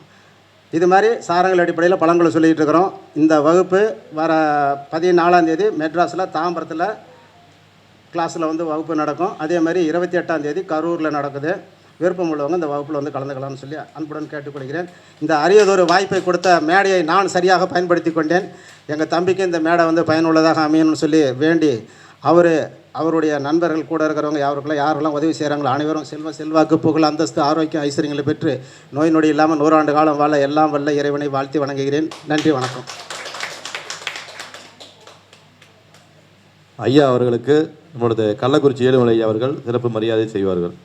இது மாதிரி சாரங்கள் அடிப்படையில் பழங்களை சொல்லிகிட்டு இருக்கிறோம். இந்த வகுப்பு வர 14ஆம் தேதி மெட்ராஸில் தாம்பரத்தில் கிளாஸில் வந்து வகுப்பு நடக்கும். அதே மாதிரி 28ஆம் தேதி கரூரில் நடக்குது. விருப்பம் உள்ளவங்க இந்த வகுப்பில் வந்து கலந்துக்கலாம்னு சொல்லி அன்புடன் கேட்டுக்கொள்கிறேன். இந்த அரியதொரு வாய்ப்பை கொடுத்த மேடையை நான் சரியாக பயன்படுத்தி கொண்டேன். எங்கள் தம்பிக்கு இந்த மேடை வந்து பயனுள்ளதாக அமையணும்னு சொல்லி வேண்டி அவருடைய நண்பர்கள் கூட இருக்கிறவங்க யாரெல்லாம் உதவி செய்கிறாங்களோ அனைவரும் செல்வாக்கு புகழ் அந்தஸ்து ஆரோக்கியம் ஐஸ்வர்யங்களை பெற்று நோய் நொடி இல்லாமல் 100 ஆண்டு காலம் வாழ எல்லாம் வல்ல இறைவனை வாழ்த்தி வணங்குகிறேன். நன்றி, வணக்கம். ஐயா அவர்களுக்கு நம்மளது கள்ளக்குறிச்சி ஏழுமலை ஐயா அவர்கள் சிறப்பு மரியாதை செய்வார்கள்.